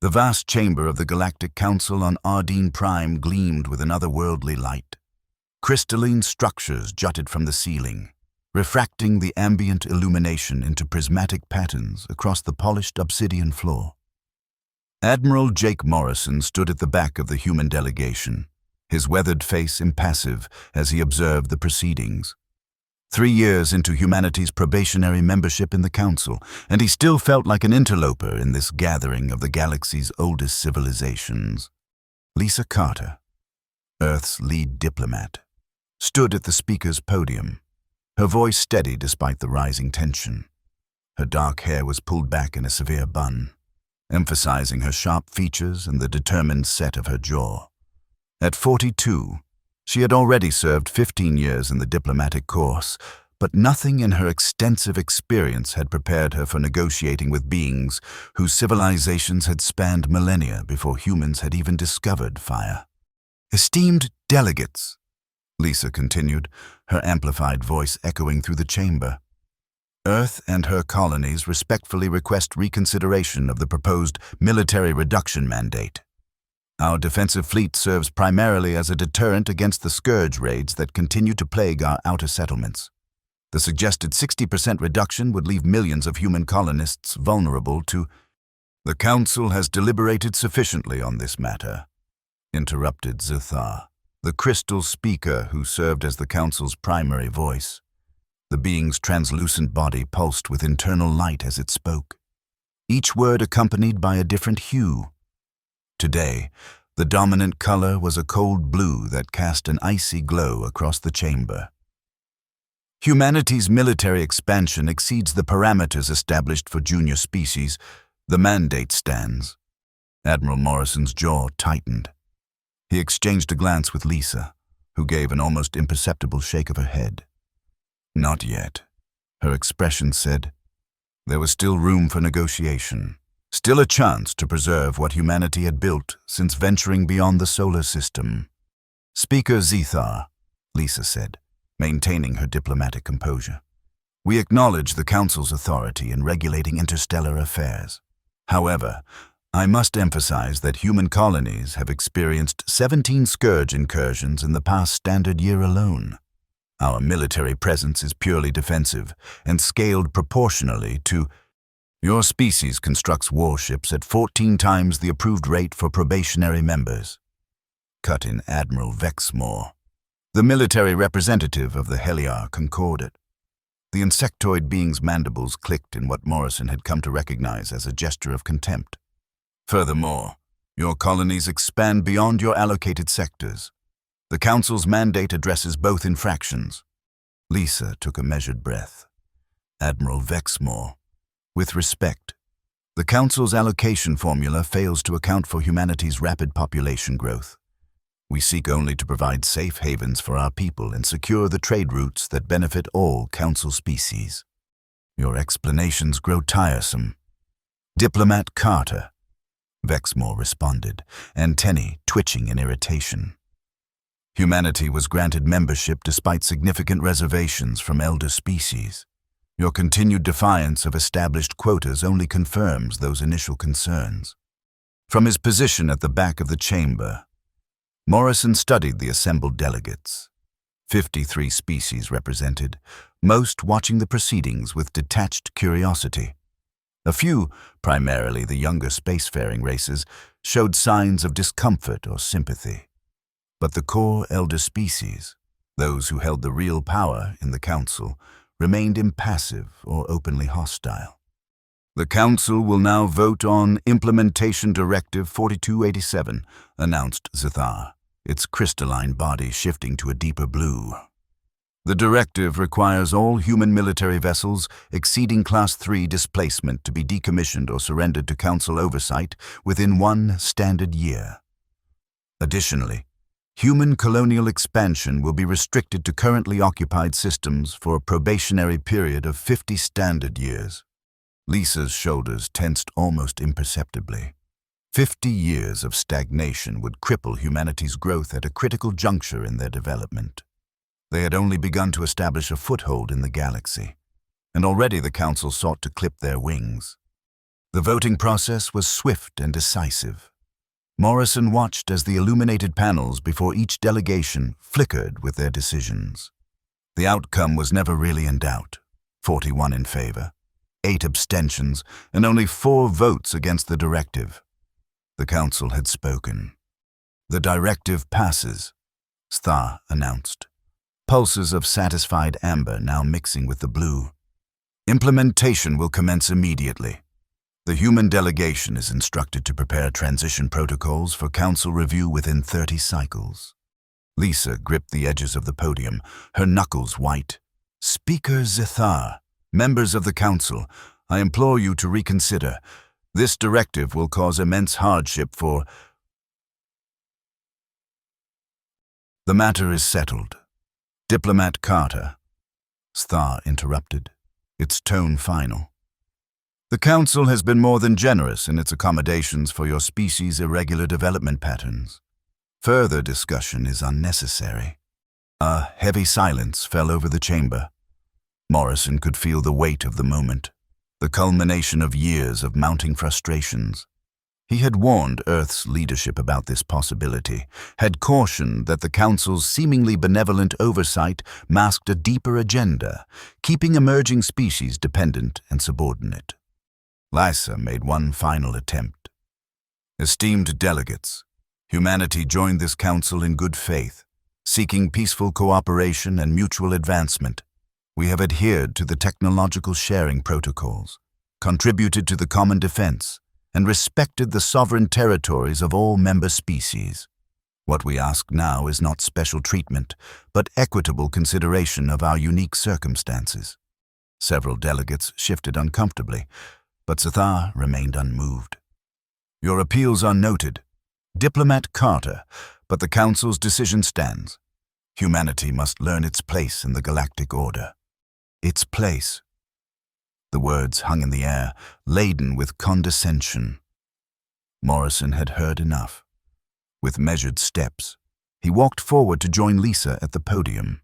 The vast chamber of the Galactic Council on Ardeen Prime gleamed with an otherworldly light. Crystalline structures jutted from the ceiling, refracting the ambient illumination into prismatic patterns across the polished obsidian floor. Admiral Jake Morrison stood at the back of the human delegation, his weathered face impassive as he observed the proceedings. 3 years into humanity's probationary membership in the Council, and he still felt like an interloper in this gathering of the galaxy's oldest civilizations. Lisa Carter, Earth's lead diplomat, stood at the speaker's podium, her voice steady despite the rising tension. Her dark hair was pulled back in a severe bun, emphasizing her sharp features and the determined set of her jaw. At 42, she had already served 15 years in the diplomatic course, but nothing in her extensive experience had prepared her for negotiating with beings whose civilizations had spanned millennia before humans had even discovered fire. "Esteemed delegates," Lisa continued, her amplified voice echoing through the chamber, "Earth and her colonies respectfully request reconsideration of the proposed military reduction mandate. Our defensive fleet serves primarily as a deterrent against the scourge raids that continue to plague our outer settlements. The suggested 60% reduction would leave millions of human colonists vulnerable to—" "The Council has deliberated sufficiently on this matter," interrupted Zithar, the crystal speaker who served as the Council's primary voice. The being's translucent body pulsed with internal light as it spoke, each word accompanied by a different hue. Today, the dominant color was a cold blue that cast an icy glow across the chamber. "Humanity's military expansion exceeds the parameters established for junior species. The mandate stands." Admiral Morrison's jaw tightened. He exchanged a glance with Lisa, who gave an almost imperceptible shake of her head. "Not yet," her expression said. There was still room for negotiation. Still a chance to preserve what humanity had built since venturing beyond the solar system. "Speaker Zithar," Lisa said, maintaining her diplomatic composure, "we acknowledge the Council's authority in regulating interstellar affairs. However, I must emphasize that human colonies have experienced 17 scourge incursions in the past standard year alone. Our military presence is purely defensive and scaled proportionally to— Your species constructs warships at 14 times the approved rate for probationary members," cut in Admiral Vexmore, the military representative of the Heliar Concordat. The insectoid being's mandibles clicked in what Morrison had come to recognize as a gesture of contempt. "Furthermore, your colonies expand beyond your allocated sectors. The Council's mandate addresses both infractions." Lisa took a measured breath. "Admiral Vexmore, with respect, the Council's allocation formula fails to account for humanity's rapid population growth. We seek only to provide safe havens for our people and secure the trade routes that benefit all Council species. Your explanations grow tiresome." "Diplomat Carter," Vexmore responded, antennae twitching in irritation. "Humanity was granted membership despite significant reservations from elder species. Your continued defiance of established quotas only confirms those initial concerns." From his position at the back of the chamber, Morrison studied the assembled delegates. 53 species represented, most watching the proceedings with detached curiosity. A few, primarily the younger spacefaring races, showed signs of discomfort or sympathy. But the core elder species, those who held the real power in the Council, remained impassive or openly hostile. "The Council will now vote on Implementation Directive 4287, announced Zithar, its crystalline body shifting to a deeper blue. "The directive requires all human military vessels exceeding Class 3 displacement to be decommissioned or surrendered to Council oversight within 1 standard year. Additionally, human colonial expansion will be restricted to currently occupied systems for a probationary period of 50 standard years." Lisa's shoulders tensed almost imperceptibly. 50 years of stagnation would cripple humanity's growth at a critical juncture in their development. They had only begun to establish a foothold in the galaxy, and already the Council sought to clip their wings. The voting process was swift and decisive. Morrison watched as the illuminated panels before each delegation flickered with their decisions. The outcome was never really in doubt. 41 in favor, 8 abstentions, and only 4 votes against the directive. The council had spoken. The directive passes, Stha announced, pulses of satisfied amber now mixing with the blue. Implementation will commence immediately. The human delegation is instructed to prepare transition protocols for council review within 30 cycles. Lisa gripped the edges of the podium, her knuckles white. Speaker Zithar, members of the council, I implore you to reconsider. This directive will cause immense hardship for... The matter is settled. Diplomat Carter, Stha interrupted, its tone final. The council has been more than generous in its accommodations for your species' irregular development patterns. Further discussion is unnecessary. A heavy silence fell over the chamber. Morrison could feel the weight of the moment, the culmination of years of mounting frustrations. He had warned Earth's leadership about this possibility, had cautioned that the Council's seemingly benevolent oversight masked a deeper agenda, keeping emerging species dependent and subordinate. Lisa made one final attempt. Esteemed delegates, humanity joined this Council in good faith, seeking peaceful cooperation and mutual advancement. We have adhered to the technological sharing protocols, contributed to the common defense, and respected the sovereign territories of all member species. What we ask now is not special treatment, but equitable consideration of our unique circumstances. Several delegates shifted uncomfortably, but Zithar remained unmoved. Your appeals are noted. Diplomat Carter, but the Council's decision stands. Humanity must learn its place in the galactic order. Its place. The words hung in the air, laden with condescension. Morrison had heard enough. With measured steps, he walked forward to join Lisa at the podium.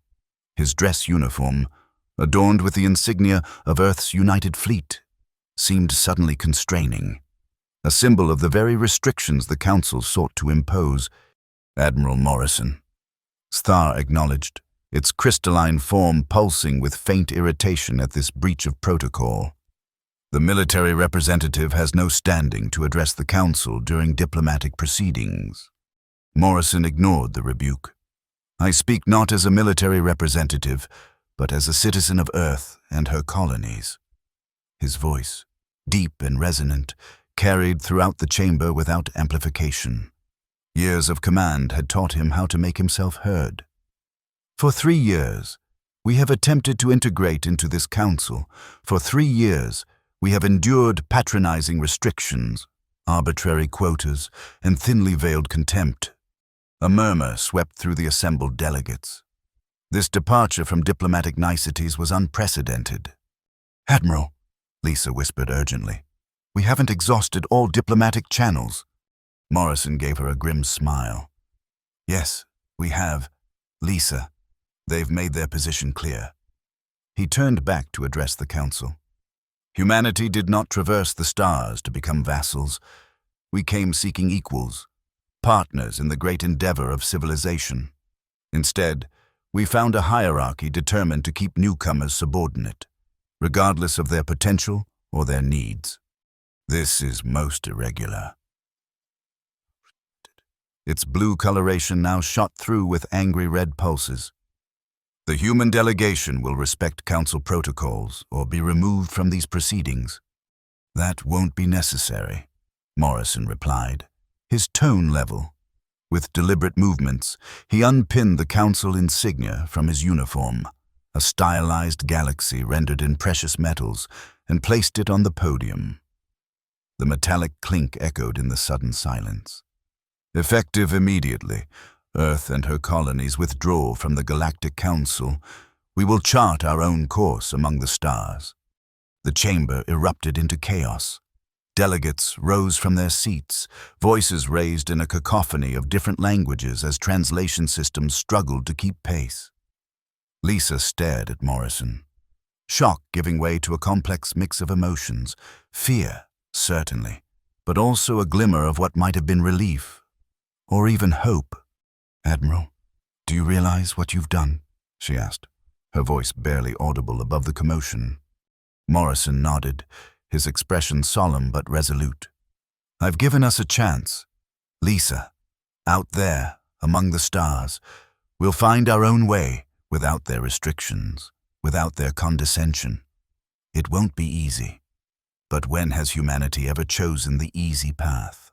His dress uniform, adorned with the insignia of Earth's United Fleet, seemed suddenly constraining, a symbol of the very restrictions the Council sought to impose. Admiral Morrison, Stha acknowledged, its crystalline form pulsing with faint irritation at this breach of protocol. The military representative has no standing to address the Council during diplomatic proceedings. Morrison ignored the rebuke. I speak not as a military representative, but as a citizen of Earth and her colonies. His voice, deep and resonant, carried throughout the chamber without amplification. Years of command had taught him how to make himself heard. For 3 years, we have attempted to integrate into this council. For 3 years, we have endured patronizing restrictions, arbitrary quotas, and thinly veiled contempt. A murmur swept through the assembled delegates. This departure from diplomatic niceties was unprecedented. Admiral, Lisa whispered urgently, we haven't exhausted all diplomatic channels. Morrison gave her a grim smile. Yes, we have, Lisa. They've made their position clear. He turned back to address the council. Humanity did not traverse the stars to become vassals. We came seeking equals, partners in the great endeavor of civilization. Instead, we found a hierarchy determined to keep newcomers subordinate, regardless of their potential or their needs. This is most irregular. Its blue coloration now shot through with angry red pulses. The human delegation will respect council protocols or be removed from these proceedings. That won't be necessary, Morrison replied, his tone level. With deliberate movements, he unpinned the council insignia from his uniform, a stylized galaxy rendered in precious metals, and placed it on the podium. The metallic clink echoed in the sudden silence. Effective immediately, Earth and her colonies withdraw from the Galactic Council. We will chart our own course among the stars. The chamber erupted into chaos. Delegates rose from their seats, voices raised in a cacophony of different languages as translation systems struggled to keep pace. Lisa stared at Morrison, shock giving way to a complex mix of emotions, fear Certainly, but also a glimmer of what might have been relief, or even hope. "Admiral, do you realize what you've done?" she asked, her voice barely audible above the commotion. Morrison nodded, his expression solemn but resolute. "I've given us a chance. Lisa, out there, among the stars, we'll find our own way, without their restrictions, without their condescension. It won't be easy. But when has humanity ever chosen the easy path?"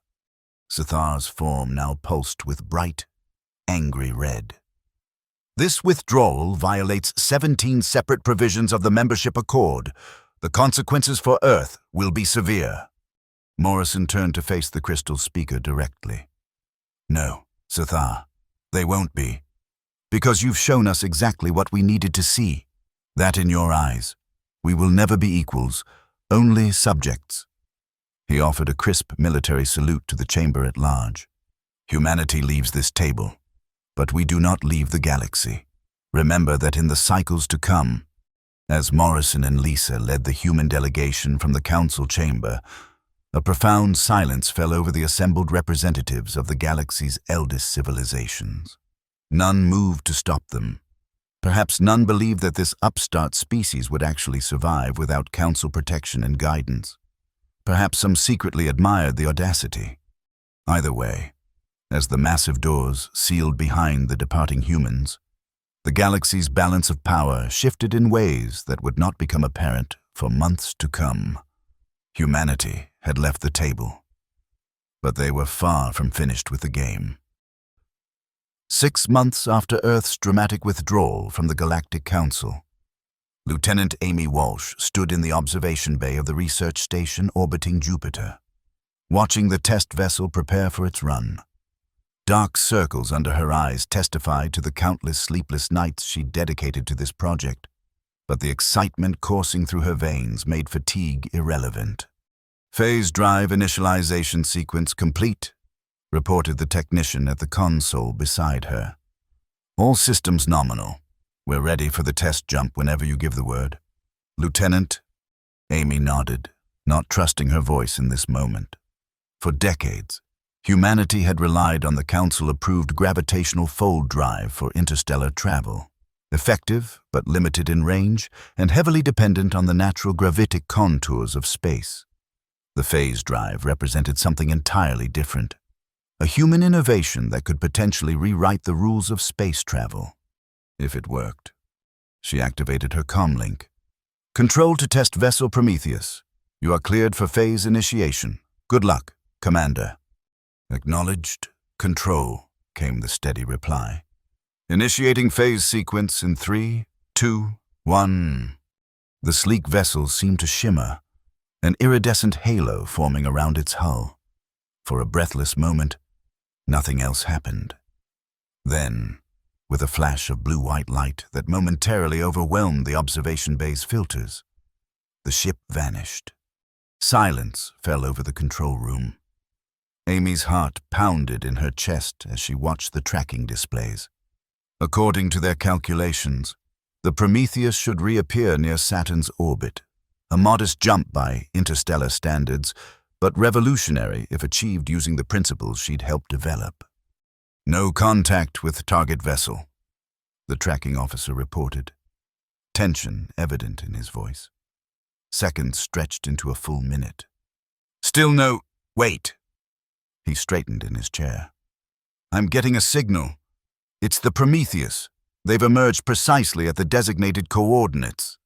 Sithar's form now pulsed with bright, angry red. "This withdrawal violates 17 separate provisions of the membership accord. The consequences for Earth will be severe." Morrison turned to face the crystal speaker directly. "No, Sithar, they won't be. Because you've shown us exactly what we needed to see. That in your eyes. We will never be equals, only subjects." He offered a crisp military salute to the chamber at large. "Humanity leaves this table, but we do not leave the galaxy. Remember that in the cycles to come," as Morrison and Lisa led the human delegation from the council chamber, a profound silence fell over the assembled representatives of the galaxy's eldest civilizations. None moved to stop them. Perhaps none believed that this upstart species would actually survive without council protection and guidance. Perhaps some secretly admired the audacity. Either way, as the massive doors sealed behind the departing humans, the galaxy's balance of power shifted in ways that would not become apparent for months to come. Humanity had left the table, but they were far from finished with the game. 6 months after Earth's dramatic withdrawal from the Galactic Council, Lieutenant Amy Walsh stood in the observation bay of the research station orbiting Jupiter, watching the test vessel prepare for its run. Dark circles under her eyes testified to the countless sleepless nights she'd dedicated to this project, but the excitement coursing through her veins made fatigue irrelevant. "Phase drive initialization sequence complete," reported the technician at the console beside her. "All systems nominal. We're ready for the test jump whenever you give the word." "Lieutenant?" Amy nodded, not trusting her voice in this moment. For decades, humanity had relied on the Council-approved gravitational fold drive for interstellar travel, effective but limited in range and heavily dependent on the natural gravitic contours of space. The phase drive represented something entirely different. A human innovation that could potentially rewrite the rules of space travel. If it worked. She activated her comlink. "Control to test vessel Prometheus. You are cleared for phase initiation. Good luck, Commander." "Acknowledged. Control," came the steady reply. "Initiating phase sequence in 3, 2, 1. The sleek vessel seemed to shimmer, an iridescent halo forming around its hull. For a breathless moment, nothing else happened. Then, with a flash of blue-white light that momentarily overwhelmed the observation bay's filters, the ship vanished. Silence fell over the control room. Amy's heart pounded in her chest as she watched the tracking displays. According to their calculations, the Prometheus should reappear near Saturn's orbit, a modest jump by interstellar standards, but revolutionary if achieved using the principles she'd helped develop. "No contact with target vessel," the tracking officer reported, tension evident in his voice. Seconds stretched into a full minute. "Still no— Wait!" He straightened in his chair. "I'm getting a signal. It's the Prometheus. They've emerged precisely at the designated coordinates."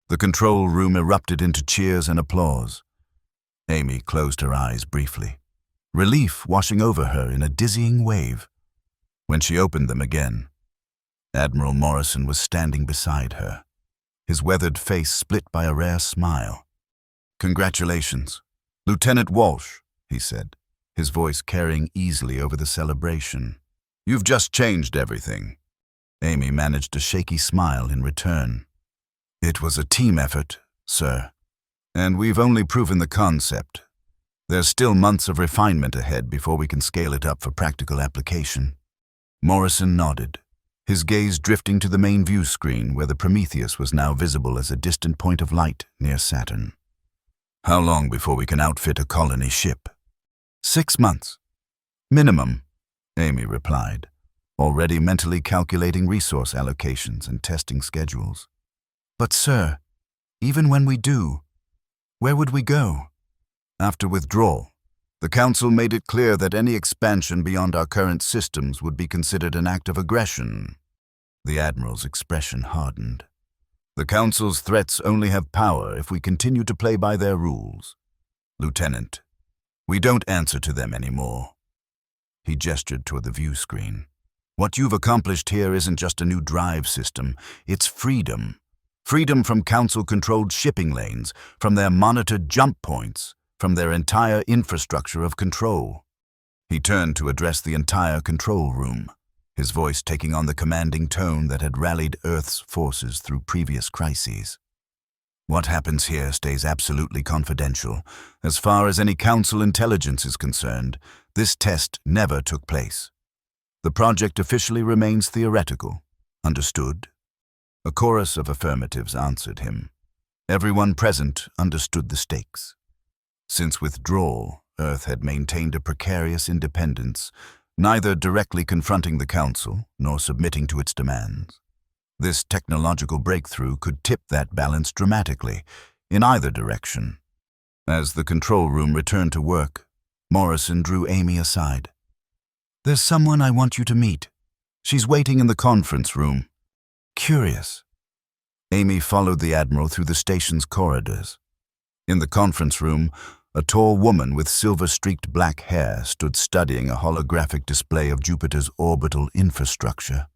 The control room erupted into cheers and applause. Amy closed her eyes briefly, relief washing over her in a dizzying wave. When she opened them again, Admiral Morrison was standing beside her, his weathered face split by a rare smile. "Congratulations, Lieutenant Walsh," he said, his voice carrying easily over the celebration. "You've just changed everything." Amy managed a shaky smile in return. "It was a team effort, sir, and we've only proven the concept. There's still months of refinement ahead before we can scale it up for practical application." Morrison nodded, his gaze drifting to the main view screen where the Prometheus was now visible as a distant point of light near Saturn. How long before we can outfit a colony ship? 6 months. Minimum, Amy replied, already mentally calculating resource allocations and testing schedules. But sir, even when we do, where would we go? After withdrawal, the Council made it clear that any expansion beyond our current systems would be considered an act of aggression. The Admiral's expression hardened. The Council's threats only have power if we continue to play by their rules. Lieutenant, we don't answer to them anymore. He gestured toward the view screen. What you've accomplished here isn't just a new drive system, it's freedom. Freedom from Council-controlled shipping lanes, from their monitored jump points, from their entire infrastructure of control. He turned to address the entire control room, his voice taking on the commanding tone that had rallied Earth's forces through previous crises. What happens here stays absolutely confidential. As far as any Council intelligence is concerned, this test never took place. The project officially remains theoretical. Understood? A chorus of affirmatives answered him. Everyone present understood the stakes. Since withdrawal, Earth had maintained a precarious independence, neither directly confronting the Council nor submitting to its demands. This technological breakthrough could tip that balance dramatically, in either direction. As the control room returned to work, Morrison drew Amy aside. There's someone I want you to meet. She's waiting in the conference room. Curious. Amy followed the Admiral through the station's corridors. In the conference room, a tall woman with silver-streaked black hair stood studying a holographic display of Jupiter's orbital infrastructure.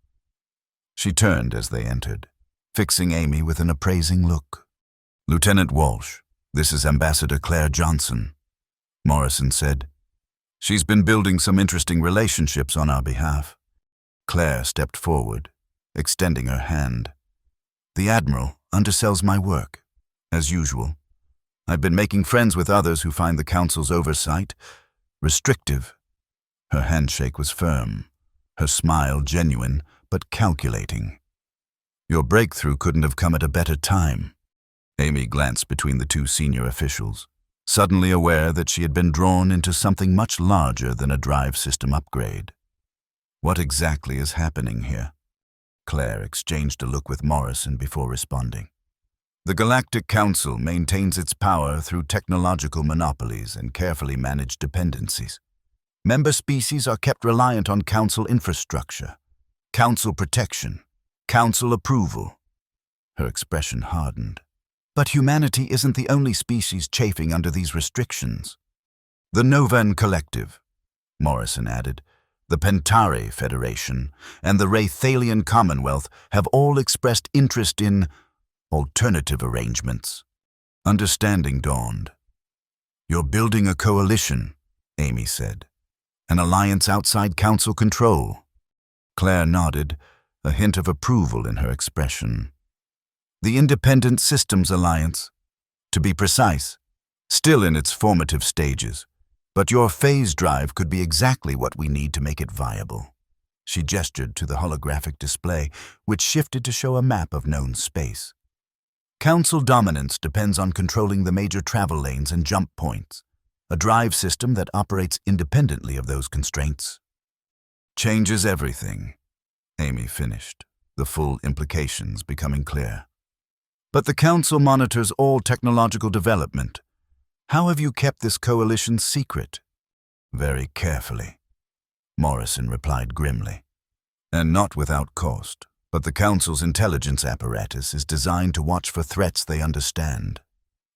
She turned as they entered, fixing Amy with an appraising look. Lieutenant Walsh, this is Ambassador Claire Johnson, Morrison said. She's been building some interesting relationships on our behalf. Claire stepped forward, extending her hand. The Admiral undersells my work, as usual. I've been making friends with others who find the Council's oversight restrictive. Her handshake was firm, her smile genuine but calculating. Your breakthrough couldn't have come at a better time. Amy glanced between the two senior officials, suddenly aware that she had been drawn into something much larger than a drive system upgrade. What exactly is happening here? Claire exchanged a look with Morrison before responding. The Galactic Council maintains its power through technological monopolies and carefully managed dependencies. Member species are kept reliant on Council infrastructure, Council protection, Council approval. Her expression hardened. But humanity isn't the only species chafing under these restrictions. The Novan Collective, Morrison added, the Pentari Federation, and the Wraithalian Commonwealth have all expressed interest in alternative arrangements. Understanding dawned. You're building a coalition, Amy said. An alliance outside Council control. Claire nodded, a hint of approval in her expression. The Independent Systems Alliance, to be precise, still in its formative stages, but your phase drive could be exactly what we need to make it viable. She gestured to the holographic display, which shifted to show a map of known space. Council dominance depends on controlling the major travel lanes and jump points, a drive system that operates independently of those constraints. Changes everything, Amy finished, the full implications becoming clear. But the Council monitors all technological development. How have you kept this coalition secret? Very carefully, Morrison replied grimly. And not without cost, but the Council's intelligence apparatus is designed to watch for threats they understand.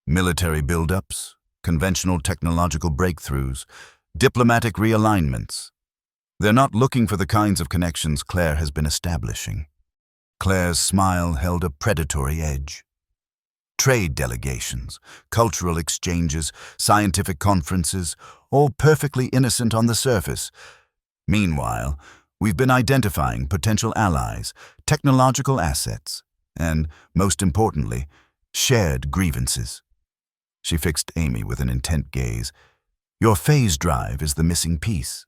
Military buildups, conventional technological breakthroughs, diplomatic realignments. They're not looking for the kinds of connections Claire has been establishing. Claire's smile held a predatory edge. Trade delegations, cultural exchanges, scientific conferences, all perfectly innocent on the surface. Meanwhile, we've been identifying potential allies, technological assets, and, most importantly, shared grievances. She fixed Amy with an intent gaze. Your phase drive is the missing piece.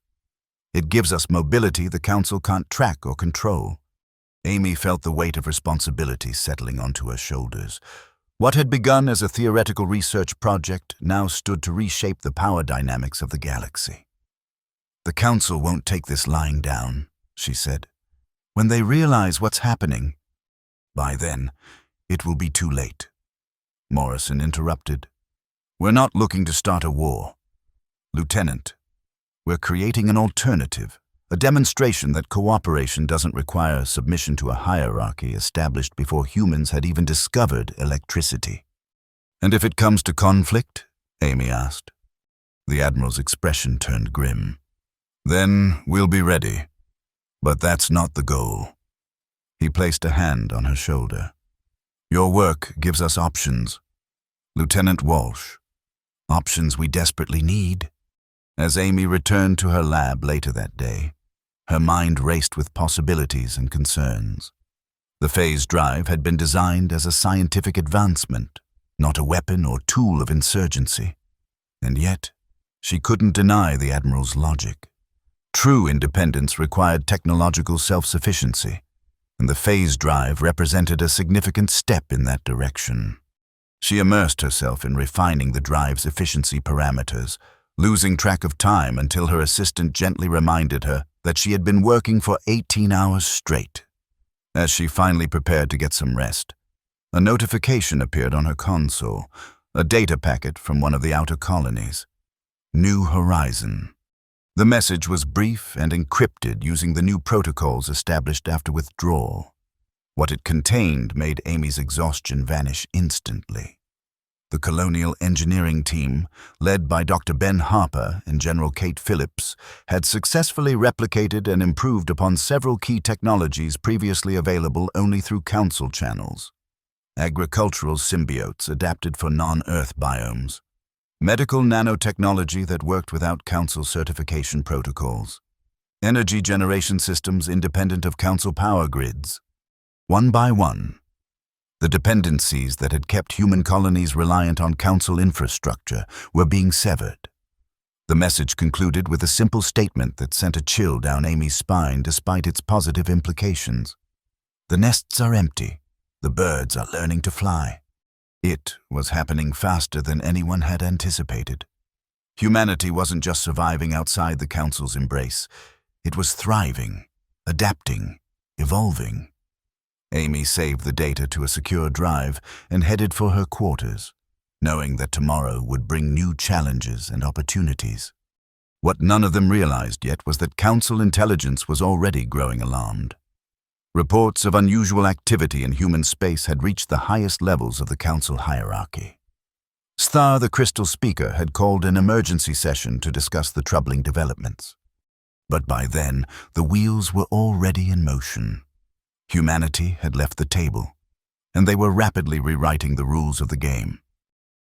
It gives us mobility the Council can't track or control. Amy felt the weight of responsibility settling onto her shoulders. What had begun as a theoretical research project now stood to reshape the power dynamics of the galaxy. "The Council won't take this lying down," she said. "When they realize what's happening, by then, it will be too late." Morrison interrupted. "We're not looking to start a war. Lieutenant, we're creating an alternative, a demonstration that cooperation doesn't require submission to a hierarchy established before humans had even discovered electricity." "And if it comes to conflict?" Amy asked. The Admiral's expression turned grim. "Then we'll be ready. But that's not the goal." He placed a hand on her shoulder. "Your work gives us options, Lieutenant Walsh. Options we desperately need." As Amy returned to her lab later that day, her mind raced with possibilities and concerns. The phase drive had been designed as a scientific advancement, not a weapon or tool of insurgency. And yet, she couldn't deny the Admiral's logic. True independence required technological self-sufficiency, and the phase drive represented a significant step in that direction. She immersed herself in refining the drive's efficiency parameters, losing track of time until her assistant gently reminded her that she had been working for 18 hours straight. As she finally prepared to get some rest, a notification appeared on her console, a data packet from one of the outer colonies. New Horizon. The message was brief and encrypted using the new protocols established after withdrawal. What it contained made Amy's exhaustion vanish instantly. The Colonial Engineering Team, led by Dr. Ben Harper and General Kate Phillips, had successfully replicated and improved upon several key technologies previously available only through Council channels. Agricultural symbiotes adapted for non-Earth biomes. Medical nanotechnology that worked without Council certification protocols. Energy generation systems independent of Council power grids. One by one, the dependencies that had kept human colonies reliant on Council infrastructure were being severed. The message concluded with a simple statement that sent a chill down Amy's spine despite its positive implications. "The nests are empty. The birds are learning to fly." It was happening faster than anyone had anticipated. Humanity wasn't just surviving outside the Council's embrace. It was thriving, adapting, evolving. Amy saved the data to a secure drive and headed for her quarters, knowing that tomorrow would bring new challenges and opportunities. What none of them realized yet was that Council intelligence was already growing alarmed. Reports of unusual activity in human space had reached the highest levels of the Council hierarchy. Sthar, the Crystal Speaker, had called an emergency session to discuss the troubling developments. But by then, the wheels were already in motion. Humanity had left the table, and they were rapidly rewriting the rules of the game.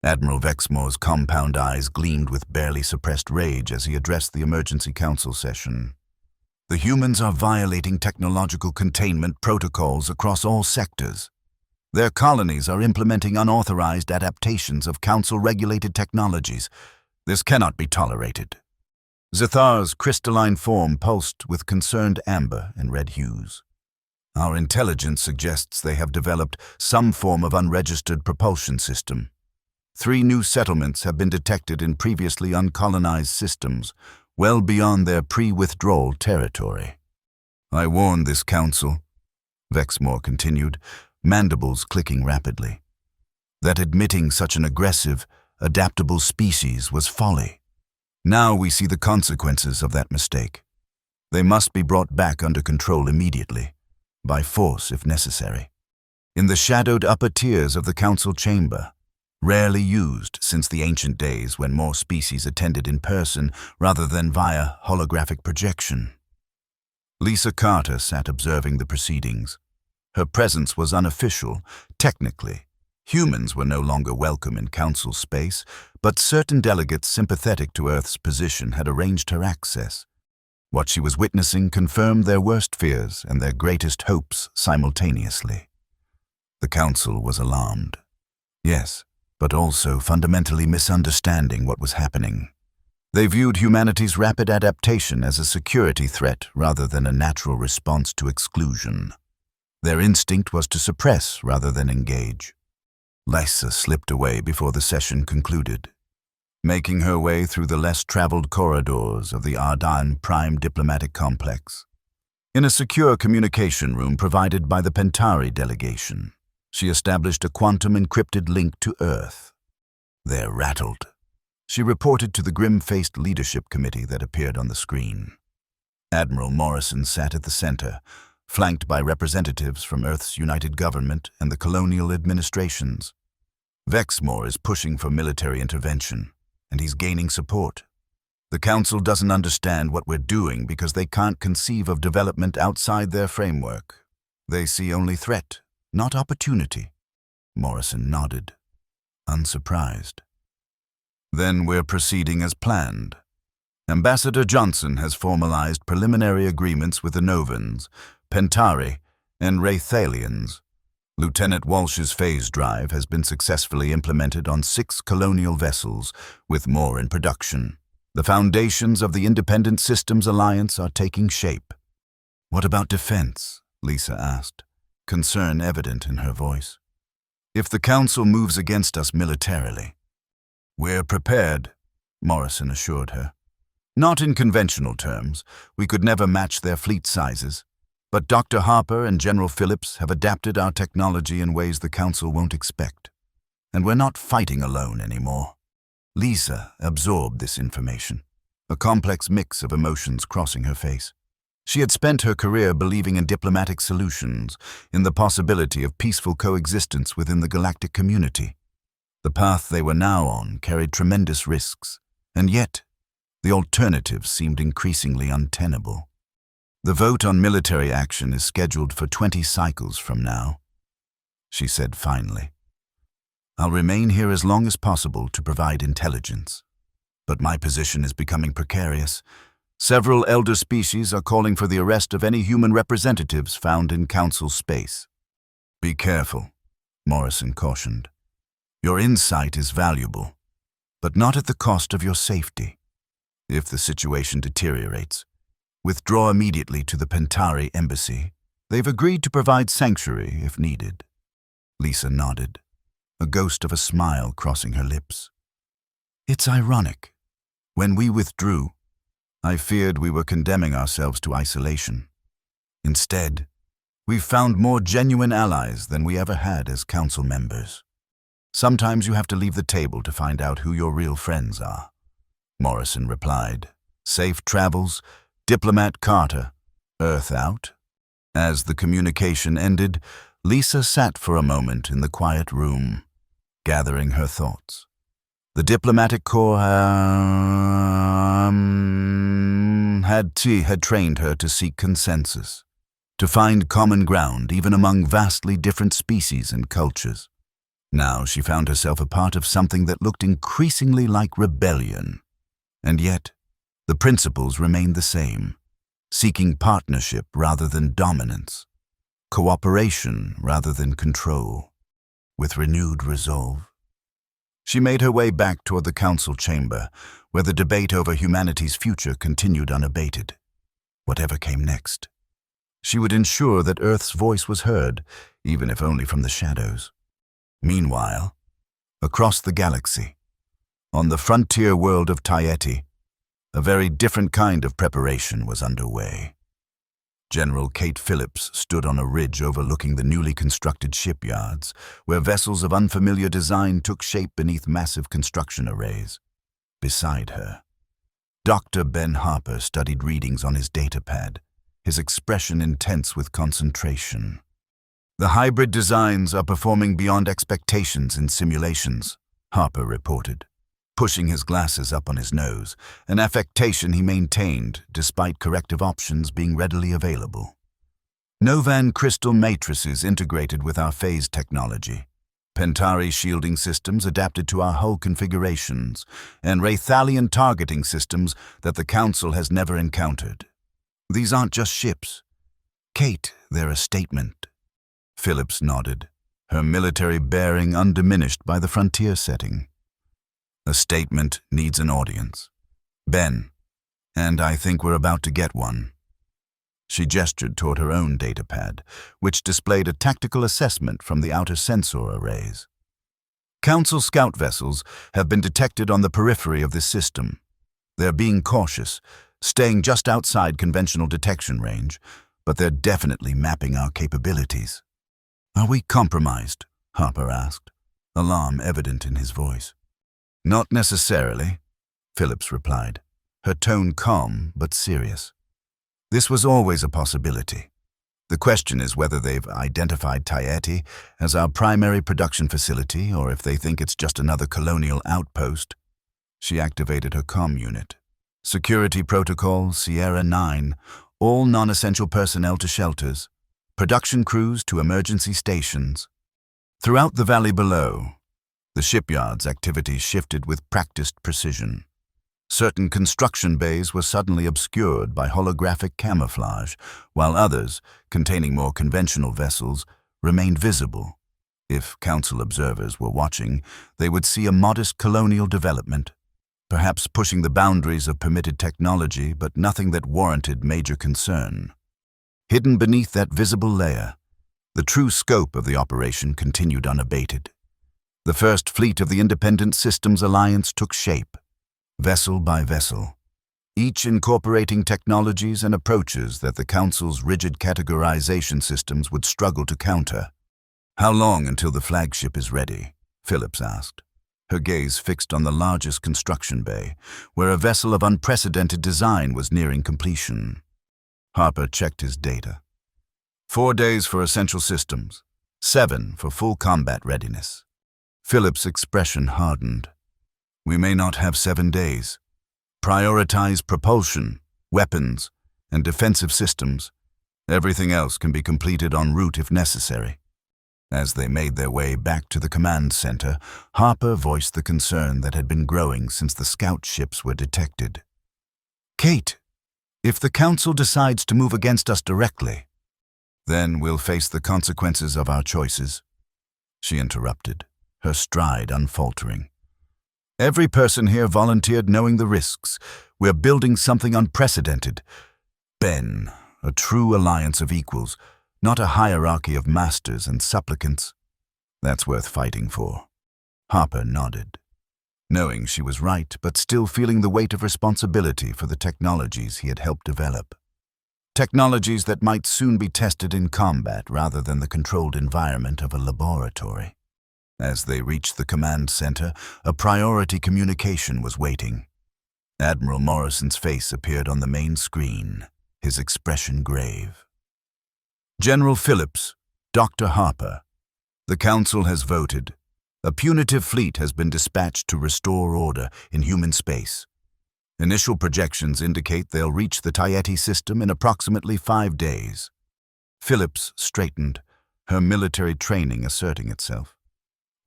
Admiral Vexmore's compound eyes gleamed with barely suppressed rage as he addressed the emergency council session. "The humans are violating technological containment protocols across all sectors. Their colonies are implementing unauthorized adaptations of Council-regulated technologies. This cannot be tolerated." Zethar's crystalline form pulsed with concerned amber and red hues. "Our intelligence suggests they have developed some form of unregistered propulsion system. 3 new settlements have been detected in previously uncolonized systems, well beyond their pre-withdrawal territory. I warned this Council," Vexmore continued, mandibles clicking rapidly, "that admitting such an aggressive, adaptable species was folly. Now we see the consequences of that mistake. They must be brought back under control immediately, by force if necessary. In the shadowed upper tiers of the Council chamber, rarely used since the ancient days when more species attended in person rather than via holographic projection." Lisa Carter sat observing the proceedings. Her presence was unofficial, technically. Humans were no longer welcome in Council space, but certain delegates sympathetic to Earth's position had arranged her access. What she was witnessing confirmed their worst fears and their greatest hopes simultaneously. The Council was alarmed. Yes, but also fundamentally misunderstanding what was happening. They viewed humanity's rapid adaptation as a security threat rather than a natural response to exclusion. Their instinct was to suppress rather than engage. Lisa slipped away before the session concluded, making her way through the less traveled corridors of the Ardan Prime Diplomatic Complex. In a secure communication room provided by the Pentari delegation, she established a quantum-encrypted link to Earth. They're rattled, she reported to the grim-faced leadership committee that appeared on the screen. Admiral Morrison sat at the center, flanked by representatives from Earth's united government and the colonial administrations. Vexmore is pushing for military intervention, and he's gaining support. The Council doesn't understand what we're doing because they can't conceive of development outside their framework. They see only threat, not opportunity. Morrison nodded, unsurprised. Then we're proceeding as planned. Ambassador Johnson has formalized preliminary agreements with the Novans, Pentari, and Wraithalians. Lieutenant Walsh's phase drive has been successfully implemented on 6 colonial vessels, with more in production. The foundations of the Independent Systems Alliance are taking shape. What about defense? Lisa asked, concern evident in her voice. If the Council moves against us militarily, we're prepared, Morrison assured her. Not in conventional terms. We could never match their fleet sizes. But Dr. Harper and General Phillips have adapted our technology in ways the Council won't expect. And we're not fighting alone anymore. Lisa absorbed this information, a complex mix of emotions crossing her face. She had spent her career believing in diplomatic solutions, in the possibility of peaceful coexistence within the galactic community. The path they were now on carried tremendous risks, and yet the alternatives seemed increasingly untenable. The vote on military action is scheduled for 20 cycles from now, she said finally. I'll remain here as long as possible to provide intelligence. But my position is becoming precarious. Several elder species are calling for the arrest of any human representatives found in Council space. Be careful, Morrison cautioned. Your insight is valuable, but not at the cost of your safety. If the situation deteriorates, withdraw immediately to the Pentari embassy. They've agreed to provide sanctuary if needed. Lisa nodded, a ghost of a smile crossing her lips. It's ironic. When we withdrew, I feared we were condemning ourselves to isolation. Instead, we've found more genuine allies than we ever had as Council members. Sometimes you have to leave the table to find out who your real friends are, Morrison replied. Safe travels, Diplomat Carter. Earth out? As the communication ended, Lisa sat for a moment in the quiet room, gathering her thoughts. The diplomatic corps had trained her to seek consensus, to find common ground even among vastly different species and cultures. Now she found herself a part of something that looked increasingly like rebellion. And yet, the principles remained the same, seeking partnership rather than dominance, cooperation rather than control, with renewed resolve. She made her way back toward the council chamber, where the debate over humanity's future continued unabated. Whatever came next, she would ensure that Earth's voice was heard, even if only from the shadows. Meanwhile, across the galaxy, on the frontier world of Tieti, a very different kind of preparation was underway. General Kate Phillips stood on a ridge overlooking the newly constructed shipyards, where vessels of unfamiliar design took shape beneath massive construction arrays. Beside her, Dr. Ben Harper studied readings on his datapad, his expression intense with concentration. The hybrid designs are performing beyond expectations in simulations, Harper reported, pushing his glasses up on his nose, an affectation he maintained despite corrective options being readily available. Novan crystal matrices integrated with our phase technology, Pentari shielding systems adapted to our hull configurations, and Wraithalian targeting systems that the Council has never encountered. These aren't just ships. Kate, they're a statement. Phillips nodded, her military bearing undiminished by the frontier setting. A statement needs an audience. Ben, and I think we're about to get one. She gestured toward her own datapad, which displayed a tactical assessment from the outer sensor arrays. Council scout vessels have been detected on the periphery of this system. They're being cautious, staying just outside conventional detection range, but they're definitely mapping our capabilities. Are we compromised? Harper asked, alarm evident in his voice. Not necessarily, Phillips replied, her tone calm but serious. This was always a possibility. The question is whether they've identified Tayeti as our primary production facility or if they think it's just another colonial outpost. She activated her comm unit. Security protocol, Sierra 9, all non-essential personnel to shelters, production crews to emergency stations. Throughout the valley below, the shipyard's activities shifted with practiced precision. Certain construction bays were suddenly obscured by holographic camouflage, while others, containing more conventional vessels, remained visible. If Council observers were watching, they would see a modest colonial development, perhaps pushing the boundaries of permitted technology, but nothing that warranted major concern. Hidden beneath that visible layer, the true scope of the operation continued unabated. The first fleet of the Independent Systems Alliance took shape, vessel by vessel, each incorporating technologies and approaches that the Council's rigid categorization systems would struggle to counter. How long until the flagship is ready? Phillips asked, her gaze fixed on the largest construction bay, where a vessel of unprecedented design was nearing completion. Harper checked his data. 4 days for essential systems, 7 for full combat readiness. Phillips' expression hardened. We may not have 7 days. Prioritize propulsion, weapons, and defensive systems. Everything else can be completed en route if necessary. As they made their way back to the command center, Harper voiced the concern that had been growing since the scout ships were detected. Kate, if the Council decides to move against us directly, then we'll face the consequences of our choices. She interrupted, her stride unfaltering. Every person here volunteered knowing the risks. We're building something unprecedented. Ben, a true alliance of equals, not a hierarchy of masters and supplicants. That's worth fighting for. Harper nodded, knowing she was right, but still feeling the weight of responsibility for the technologies he had helped develop. Technologies that might soon be tested in combat rather than the controlled environment of a laboratory. As they reached the command center, a priority communication was waiting. Admiral Morrison's face appeared on the main screen, his expression grave. General Phillips, Dr. Harper, the Council has voted. A punitive fleet has been dispatched to restore order in human space. Initial projections indicate they'll reach the Tayeti system in approximately 5 days. Phillips straightened, her military training asserting itself.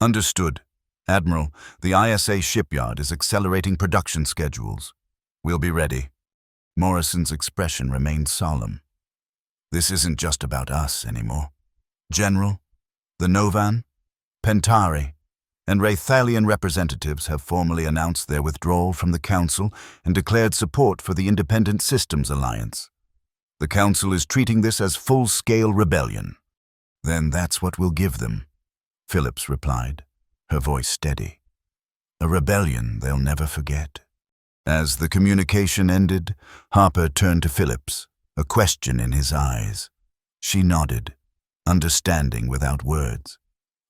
Understood. Admiral, the ISA shipyard is accelerating production schedules. We'll be ready. Morrison's expression remained solemn. This isn't just about us anymore. General, the Novan, Pentari, and Wraithalian representatives have formally announced their withdrawal from the Council and declared support for the Independent Systems Alliance. The Council is treating this as full-scale rebellion. Then that's what we'll give them, Phillips replied, her voice steady. A rebellion they'll never forget. As the communication ended, Harper turned to Phillips, a question in his eyes. She nodded, understanding without words.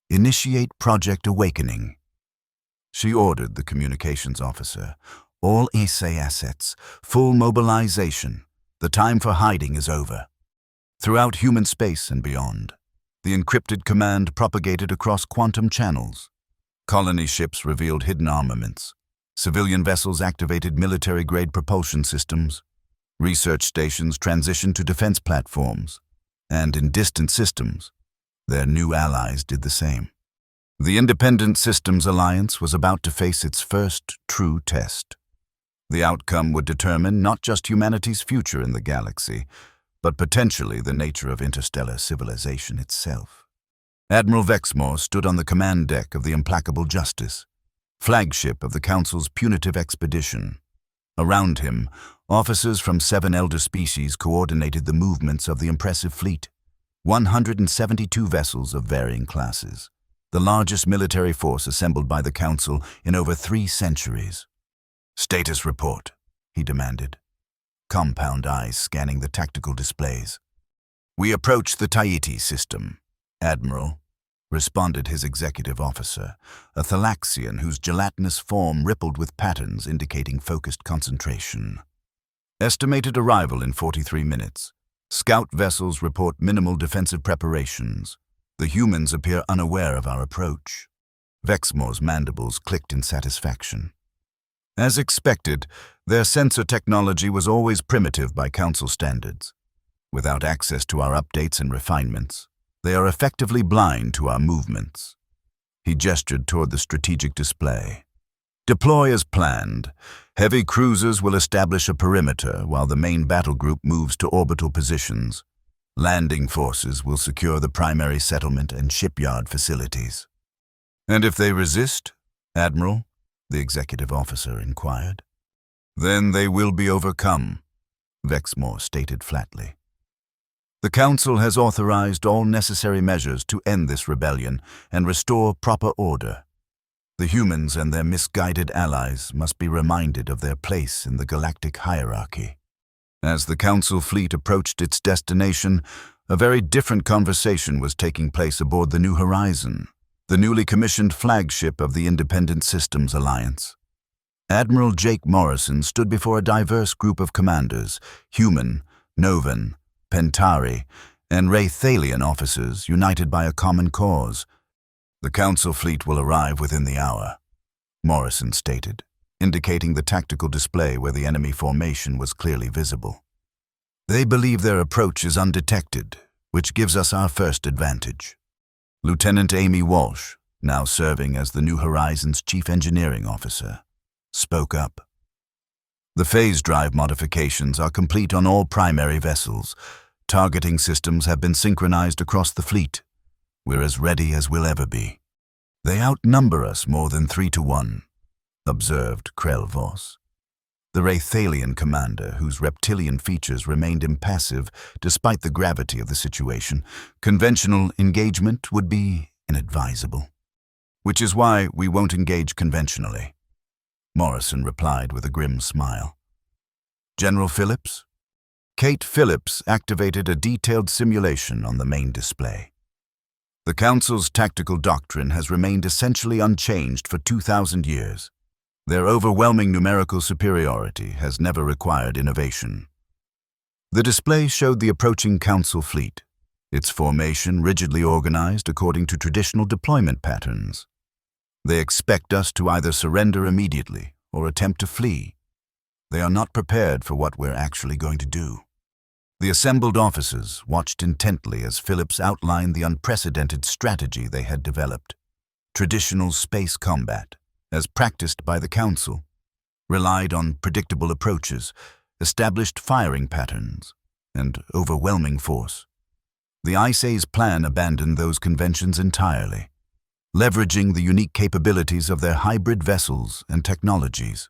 Initiate Project Awakening. She ordered the communications officer. All SA assets, full mobilization. The time for hiding is over. Throughout human space and beyond, the encrypted command propagated across quantum channels. Colony ships revealed hidden armaments. Civilian vessels activated military-grade propulsion systems. Research stations transitioned to defense platforms. And in distant systems, their new allies did the same. The Independent Systems Alliance was about to face its first true test. The outcome would determine not just humanity's future in the galaxy, but potentially the nature of interstellar civilization itself. Admiral Vexmore stood on the command deck of the Implacable Justice, flagship of the Council's punitive expedition. Around him, officers from 7 elder species coordinated the movements of the impressive fleet, 172 vessels of varying classes. the largest military force assembled by the Council in over 3 centuries. "Status report," he demanded, compound eyes scanning the tactical displays. "We approach the Tahiti system, Admiral," responded his executive officer, a Thalaxian whose gelatinous form rippled with patterns indicating focused concentration. "Estimated arrival in 43 minutes. Scout vessels report minimal defensive preparations. The humans appear unaware of our approach." Vexmore's mandibles clicked in satisfaction. As expected, their sensor technology was always primitive by Council standards. Without access to our updates and refinements, they are effectively blind to our movements. He gestured toward the strategic display. "Deploy as planned. Heavy cruisers will establish a perimeter while the main battle group moves to orbital positions. Landing forces will secure the primary settlement and shipyard facilities." "And if they resist, Admiral?" the executive officer inquired. "Then they will be overcome," Vexmore stated flatly. "The Council has authorized all necessary measures to end this rebellion and restore proper order. The humans and their misguided allies must be reminded of their place in the galactic hierarchy." As the Council fleet approached its destination, a very different conversation was taking place aboard the New Horizon, the newly commissioned flagship of the Independent Systems Alliance. Admiral Jake Morrison stood before a diverse group of commanders, human, Novan, Pentari, and Wraithalian officers united by a common cause. "The Council fleet will arrive within the hour," Morrison stated, indicating the tactical display where the enemy formation was clearly visible. "They believe their approach is undetected, which gives us our first advantage." Lieutenant Amy Walsh, now serving as the New Horizons Chief Engineering Officer, spoke up. "The phase drive modifications are complete on all primary vessels. Targeting systems have been synchronized across the fleet. We're as ready as we'll ever be." "They outnumber us more than 3-1, observed Krell Voss, the Wraithalian commander whose reptilian features remained impassive despite the gravity of the situation. "Conventional engagement would be inadvisable." "Which is why we won't engage conventionally," Morrison replied with a grim smile. "General Phillips?" Kate Phillips activated a detailed simulation on the main display. "The Council's tactical doctrine has remained essentially unchanged for 2,000 years. Their overwhelming numerical superiority has never required innovation." The display showed the approaching Council fleet, its formation rigidly organized according to traditional deployment patterns. "They expect us to either surrender immediately or attempt to flee. They are not prepared for what we're actually going to do." The assembled officers watched intently as Phillips outlined the unprecedented strategy they had developed. Traditional space combat, as practiced by the Council, relied on predictable approaches, established firing patterns, and overwhelming force. The ICE's plan abandoned those conventions entirely, leveraging the unique capabilities of their hybrid vessels and technologies.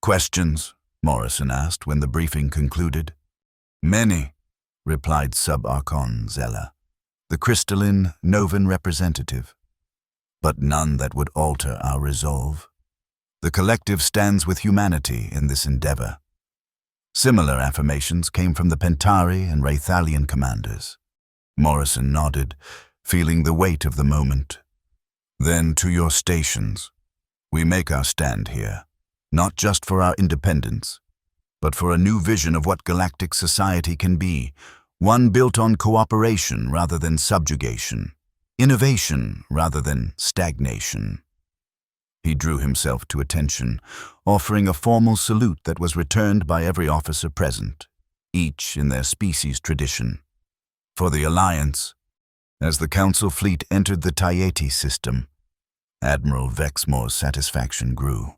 "Questions?" Morrison asked when the briefing concluded. "Many," replied Sub-Archon Zella, the crystalline Novan representative, "but none that would alter our resolve. The collective stands with humanity in this endeavor." Similar affirmations came from the Pentari and Wraithalian commanders. Morrison nodded, feeling the weight of the moment. "Then to your stations. We make our stand here, not just for our independence, but for a new vision of what galactic society can be, one built on cooperation rather than subjugation, innovation rather than stagnation." He drew himself to attention, offering a formal salute that was returned by every officer present, each in their species tradition. For the Alliance, as the Council fleet entered the Tahiti system, Admiral Vexmore's satisfaction grew.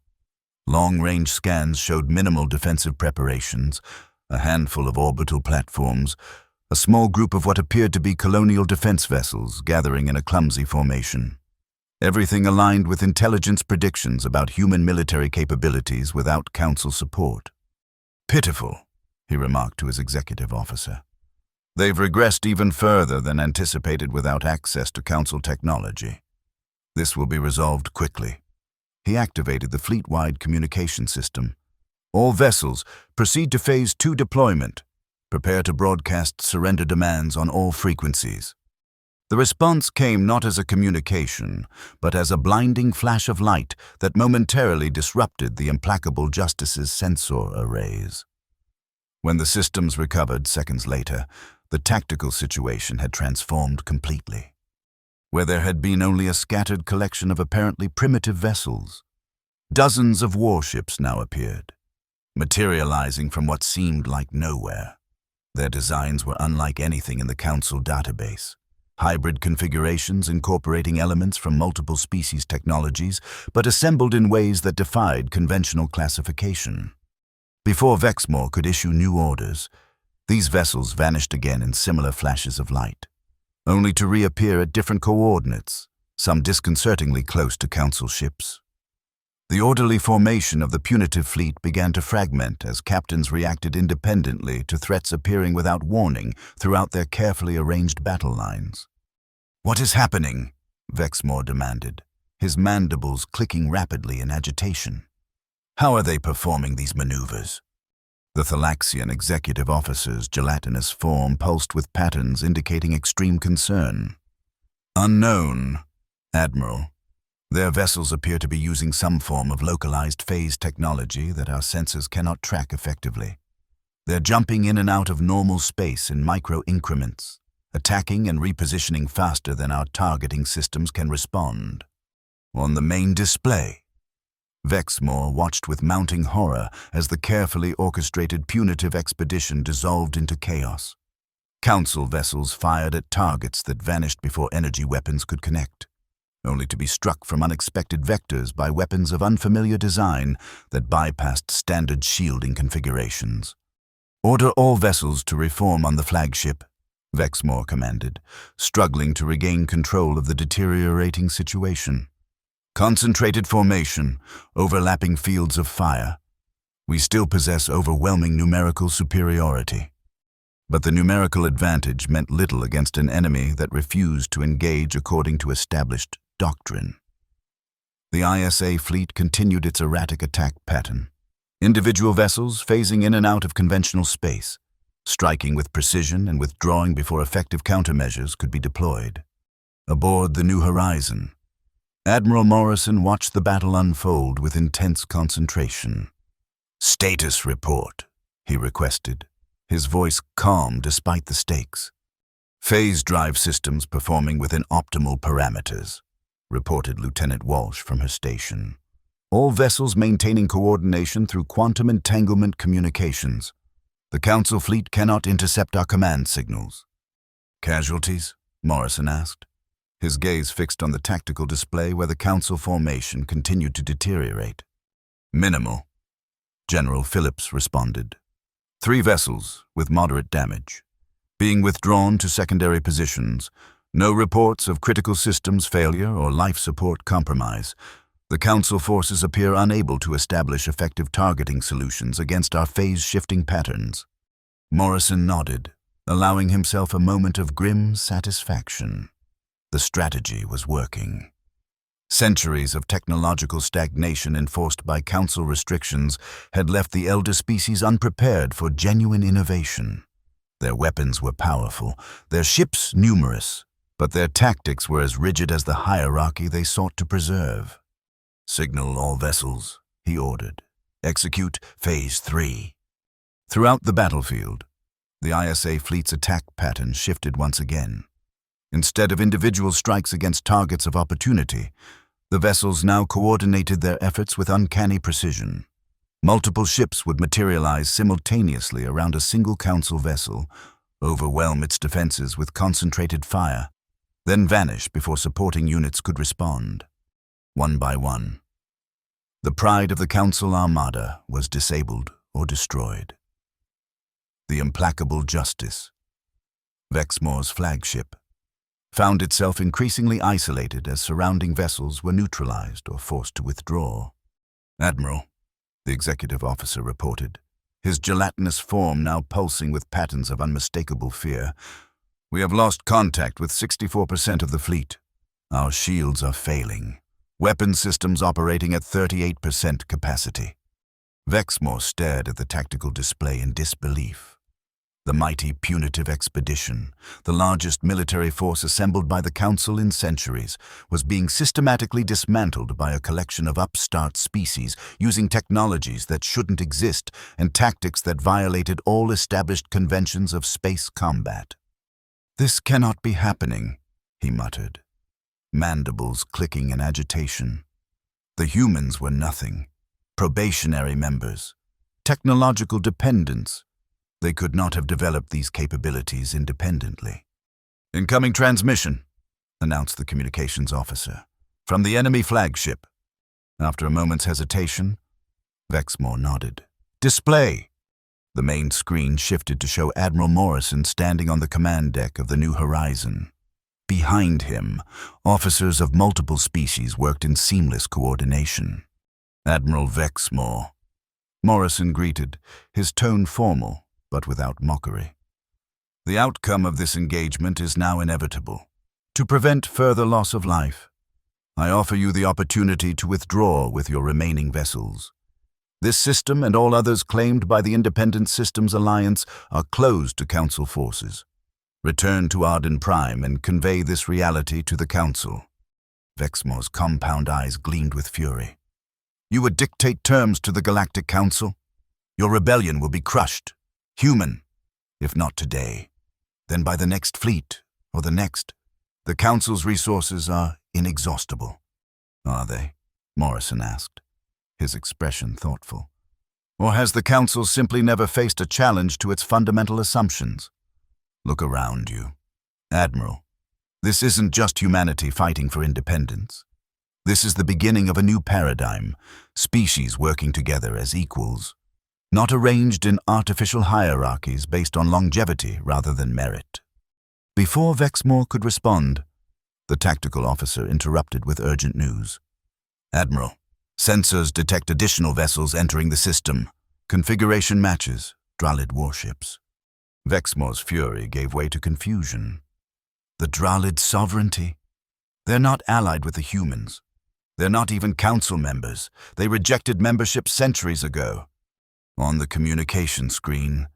Long-range scans showed minimal defensive preparations, a handful of orbital platforms, a small group of what appeared to be colonial defense vessels gathering in a clumsy formation. Everything aligned with intelligence predictions about human military capabilities without Council support. "Pitiful," he remarked to his executive officer. "They've regressed even further than anticipated without access to Council technology." This will be resolved quickly. He activated the fleet-wide communication system. All vessels, proceed to Phase 2 deployment. Prepare to broadcast surrender demands on all frequencies. The response came not as a communication, but as a blinding flash of light that momentarily disrupted the implacable Justice's sensor arrays. When the systems recovered seconds later, the tactical situation had transformed completely. Where there had been only a scattered collection of apparently primitive vessels, dozens of warships now appeared, materializing from what seemed like nowhere. Their designs were unlike anything in the Council database. Hybrid configurations incorporating elements from multiple species technologies, but assembled in ways that defied conventional classification. Before Vexmore could issue new orders, these vessels vanished again in similar flashes of light, only to reappear at different coordinates, some disconcertingly close to Council ships. The orderly formation of the punitive fleet began to fragment as captains reacted independently to threats appearing without warning throughout their carefully arranged battle lines. "What is happening?" Vexmore demanded, his mandibles clicking rapidly in agitation. "How are they performing these maneuvers?" The Thalaxian executive officer's gelatinous form pulsed with patterns indicating extreme concern. "Unknown, Admiral. Their vessels appear to be using some form of localized phase technology that our sensors cannot track effectively. They're jumping in and out of normal space in micro-increments, attacking and repositioning faster than our targeting systems can respond." On the main display, Vexmore watched with mounting horror as the carefully orchestrated punitive expedition dissolved into chaos. Council vessels fired at targets that vanished before energy weapons could connect, only to be struck from unexpected vectors by weapons of unfamiliar design that bypassed standard shielding configurations. "Order all vessels to reform on the flagship," Vexmore commanded, struggling to regain control of the deteriorating situation. "Concentrated formation, overlapping fields of fire. We still possess overwhelming numerical superiority." But the numerical advantage meant little against an enemy that refused to engage according to established doctrine. The ISA fleet continued its erratic attack pattern. Individual vessels phasing in and out of conventional space, striking with precision and withdrawing before effective countermeasures could be deployed. Aboard the New Horizon, Admiral Morrison watched the battle unfold with intense concentration. "Status report," he requested, his voice calm despite the stakes. "Phase drive systems performing within optimal parameters," reported Lieutenant Walsh from her station. "All vessels maintaining coordination through quantum entanglement communications. The Council fleet cannot intercept our command signals." "Casualties?" Morrison asked, his gaze fixed on the tactical display where the Council formation continued to deteriorate. "Minimal," General Phillips responded. 3 vessels with moderate damage, being withdrawn to secondary positions. No reports of critical systems failure or life support compromise. The Council forces appear unable to establish effective targeting solutions against our phase-shifting patterns. Morrison nodded, allowing himself a moment of grim satisfaction. The strategy was working. Centuries of technological stagnation enforced by Council restrictions had left the elder species unprepared for genuine innovation. Their weapons were powerful, their ships numerous, but their tactics were as rigid as the hierarchy they sought to preserve. "Signal all vessels," he ordered. "Execute Phase 3. Throughout the battlefield, the ISA fleet's attack pattern shifted once again. Instead of individual strikes against targets of opportunity, the vessels now coordinated their efforts with uncanny precision. Multiple ships would materialize simultaneously around a single Council vessel, overwhelm its defenses with concentrated fire, then vanish before supporting units could respond. One by one, the pride of the Council Armada was disabled or destroyed. The implacable Justice, Vexmore's flagship, found itself increasingly isolated as surrounding vessels were neutralized or forced to withdraw. "Admiral," the executive officer reported, his gelatinous form now pulsing with patterns of unmistakable fear, "we have lost contact with 64% of the fleet. Our shields are failing. Weapon systems operating at 38% capacity. Vexmore stared at the tactical display in disbelief. The mighty punitive expedition, the largest military force assembled by the Council in centuries, was being systematically dismantled by a collection of upstart species using technologies that shouldn't exist and tactics that violated all established conventions of space combat. "This cannot be happening," he muttered, mandibles clicking in agitation. The humans were nothing. Probationary members. Technological dependents. They could not have developed these capabilities independently. "Incoming transmission," announced the communications officer. "From the enemy flagship." After a moment's hesitation, Vexmore nodded. "Display!" The main screen shifted to show Admiral Morrison standing on the command deck of the New Horizon. Behind him, officers of multiple species worked in seamless coordination. "Admiral Vexmore," Morrison greeted, his tone formal, but without mockery. "The outcome of this engagement is now inevitable. To prevent further loss of life, I offer you the opportunity to withdraw with your remaining vessels. This system and all others claimed by the Independent Systems Alliance are closed to Council forces. Return to Arden Prime and convey this reality to the Council." Vexmore's compound eyes gleamed with fury. "You would dictate terms to the Galactic Council? Your rebellion will be crushed. Human. If not today, then by the next fleet, or the next. The Council's resources are inexhaustible." "Are they?" Morrison asked, his expression thoughtful. "Or has the Council simply never faced a challenge to its fundamental assumptions? Look around you. Admiral, this isn't just humanity fighting for independence. This is the beginning of a new paradigm, species working together as equals, not arranged in artificial hierarchies based on longevity rather than merit." Before Vexmore could respond, the tactical officer interrupted with urgent news. "Admiral, sensors detect additional vessels entering the system. Configuration matches Dralid warships." Vexmore's fury gave way to confusion. The Dralid sovereignty? They're not allied with the humans. They're not even Council members. They rejected membership centuries ago. On the communication screen,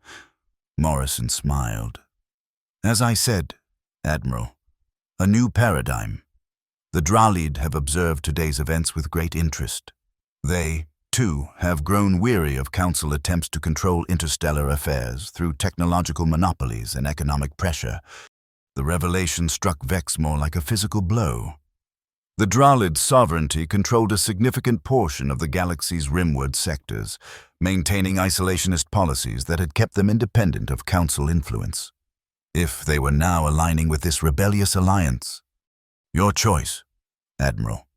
Morrison smiled. "As I said, Admiral, a new paradigm. The Dralid have observed today's events with great interest. They, too, have grown weary of Council attempts to control interstellar affairs through technological monopolies and economic pressure." The revelation struck Vexmore like a physical blow. The Dralid sovereignty controlled a significant portion of the galaxy's rimward sectors, maintaining isolationist policies that had kept them independent of Council influence. If they were now aligning with this rebellious alliance, "Your choice, Admiral,"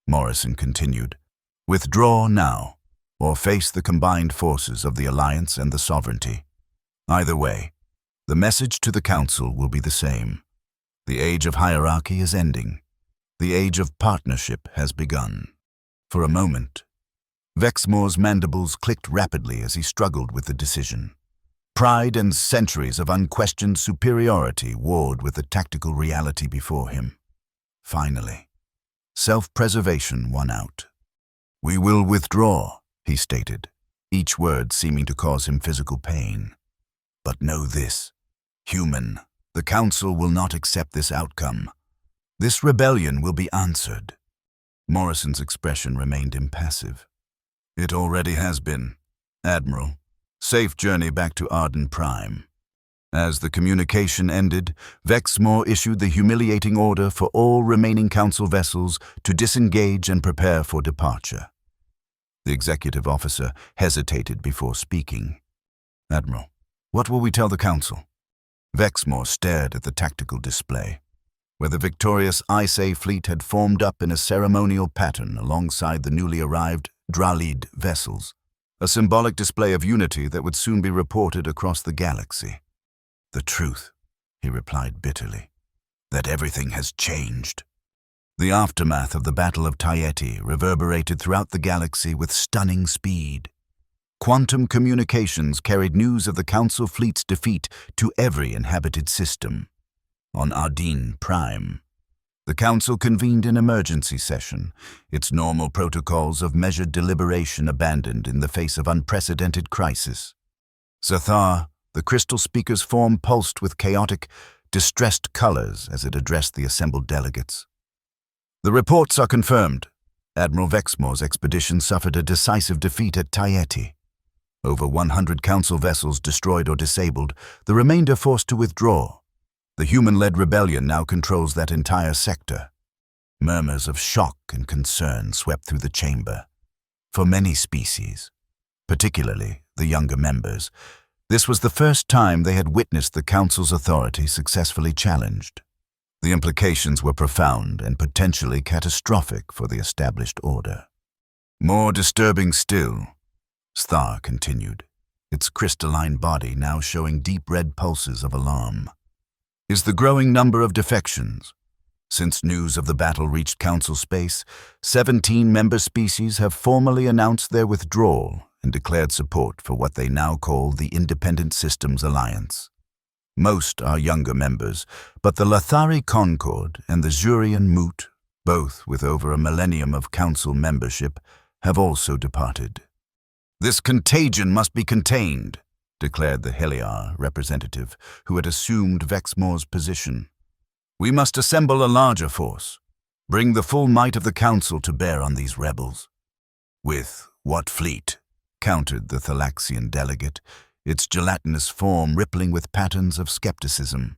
Morrison continued. "Withdraw now, or face the combined forces of the Alliance and the Sovereignty. Either way, the message to the Council will be the same. The age of hierarchy is ending. The age of partnership has begun." For a moment, Vexmore's mandibles clicked rapidly as he struggled with the decision. Pride and centuries of unquestioned superiority warred with the tactical reality before him. Finally, self-preservation won out. "We will withdraw," he stated, each word seeming to cause him physical pain. "But know this, human, the Council will not accept this outcome. This rebellion will be answered." Morrison's expression remained impassive. "It already has been, Admiral. Safe journey back to Arden Prime." As the communication ended, Vexmore issued the humiliating order for all remaining Council vessels to disengage and prepare for departure. The executive officer hesitated before speaking. "Admiral, what will we tell the Council?" Vexmore stared at the tactical display, where the victorious Icey fleet had formed up in a ceremonial pattern alongside the newly arrived Dralid vessels, a symbolic display of unity that would soon be reported across the galaxy. "The truth," he replied bitterly, "that everything has changed." The aftermath of the Battle of Tayeti reverberated throughout the galaxy with stunning speed. Quantum communications carried news of the Council fleet's defeat to every inhabited system. On Arden Prime, The council convened an emergency session, its normal protocols of measured deliberation abandoned in the face of unprecedented crisis. Zathar, the crystal speaker's form pulsed with chaotic, distressed colors as it addressed the assembled delegates. The reports are confirmed. Admiral Vexmore's expedition suffered a decisive defeat at Tayeti. Over 100 council vessels destroyed or disabled, the remainder forced to withdraw. The human-led rebellion now controls that entire sector. Murmurs of shock and concern swept through the chamber. For many species, particularly the younger members, this was the first time they had witnessed the council's authority successfully challenged. The implications were profound and potentially catastrophic for the established order. More disturbing still, Sthar continued, its crystalline body now showing deep red pulses of alarm, is the growing number of defections. Since news of the battle reached council space, 17 member species have formally announced their withdrawal and declared support for what they now call the Independent Systems Alliance. Most are younger members, but the Lathari Concord and the Zurian Moot, both with over a millennium of council membership, have also departed. "This contagion must be contained," declared the Heliar representative who had assumed Vexmore's position. "We must assemble a larger force, bring the full might of the council to bear on these rebels." "With what fleet?" countered the Thalaxian delegate, its gelatinous form rippling with patterns of skepticism.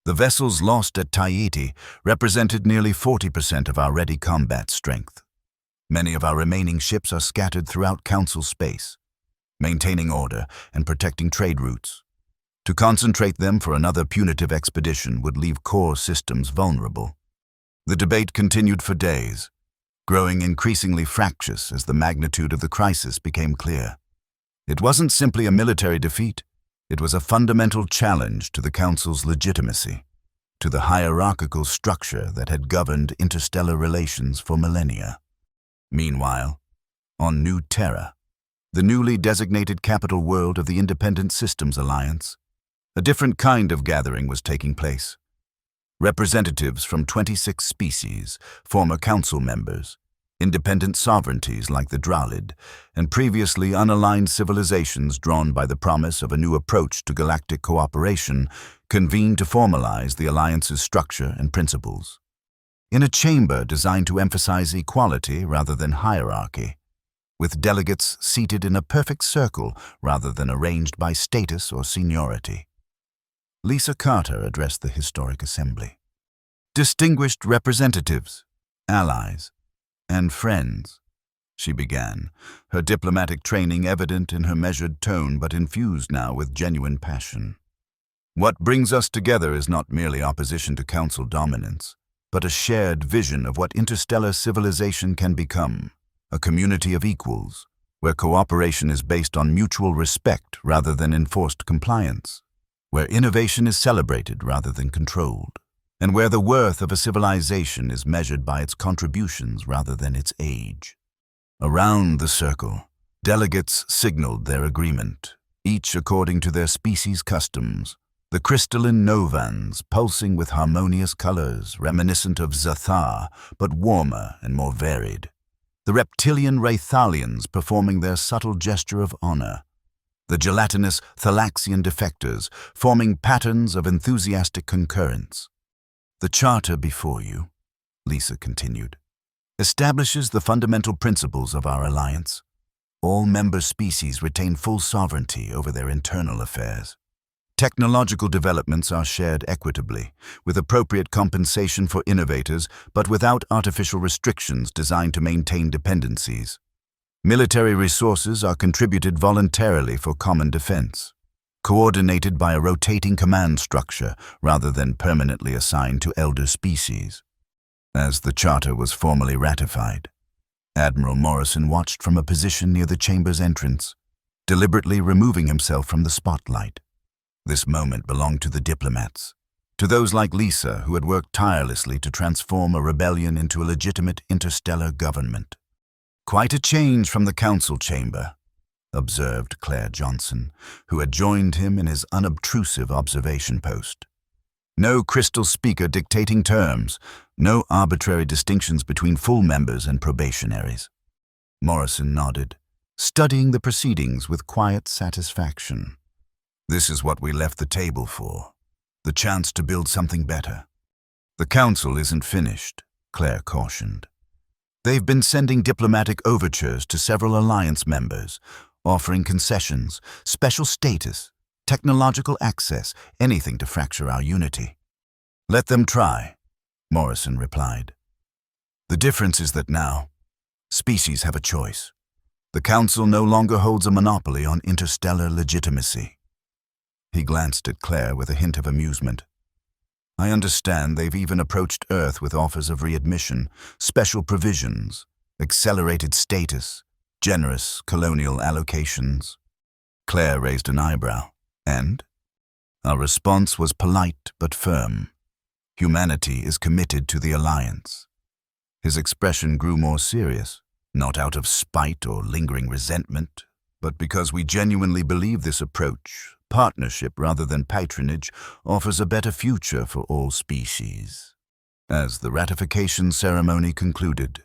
"The vessels lost at Tayeti represented nearly 40% of our ready combat strength. Many of our remaining ships are scattered throughout council space, maintaining order and protecting trade routes. To concentrate them for another punitive expedition would leave core systems vulnerable." The debate continued for days, growing increasingly fractious as the magnitude of the crisis became clear. It wasn't simply a military defeat, it was a fundamental challenge to the Council's legitimacy, to the hierarchical structure that had governed interstellar relations for millennia. Meanwhile, on New Terra, the newly designated capital world of the Independent Systems Alliance, a different kind of gathering was taking place. Representatives from 26 species, former council members, independent sovereignties like the Dralid, and previously unaligned civilizations drawn by the promise of a new approach to galactic cooperation convened to formalize the Alliance's structure and principles. In a chamber designed to emphasize equality rather than hierarchy, with delegates seated in a perfect circle rather than arranged by status or seniority. Lisa Carter addressed the historic assembly. "Distinguished representatives, allies, and friends," she began, her diplomatic training evident in her measured tone but infused now with genuine passion. "What brings us together is not merely opposition to council dominance, but a shared vision of what interstellar civilization can become, a community of equals, where cooperation is based on mutual respect rather than enforced compliance, where innovation is celebrated rather than controlled, and where the worth of a civilization is measured by its contributions rather than its age." Around the circle, delegates signaled their agreement, each according to their species' customs, the crystalline novans pulsing with harmonious colors reminiscent of Zathar, but warmer and more varied. The reptilian Wraithalians performing their subtle gesture of honor. The gelatinous Thalaxian defectors forming patterns of enthusiastic concurrence. "The charter before you," Lisa continued, "establishes the fundamental principles of our alliance. All member species retain full sovereignty over their internal affairs. Technological developments are shared equitably, with appropriate compensation for innovators, but without artificial restrictions designed to maintain dependencies. Military resources are contributed voluntarily for common defense, coordinated by a rotating command structure rather than permanently assigned to elder species." As the charter was formally ratified, Admiral Morrison watched from a position near the chamber's entrance, deliberately removing himself from the spotlight. This moment belonged to the diplomats, to those like Lisa who had worked tirelessly to transform a rebellion into a legitimate interstellar government. "Quite a change from the council chamber," observed Claire Johnson, who had joined him in his unobtrusive observation post. No crystal speaker dictating terms, no arbitrary distinctions between full members and probationaries. Morrison nodded, studying the proceedings with quiet satisfaction. This is what we left the table for, the chance to build something better. The council isn't finished, Claire cautioned. They've been sending diplomatic overtures to several alliance members, offering concessions, special status, technological access, anything to fracture our unity. Let them try, Morrison replied. The difference is that now, species have a choice. The Council no longer holds a monopoly on interstellar legitimacy. He glanced at Claire with a hint of amusement. I understand they've even approached Earth with offers of readmission, special provisions, accelerated status, generous colonial allocations. Claire raised an eyebrow. And? Our response was polite but firm. Humanity is committed to the Alliance. His expression grew more serious, not out of spite or lingering resentment, but because we genuinely believe this approach, partnership rather than patronage, offers a better future for all species. As the ratification ceremony concluded,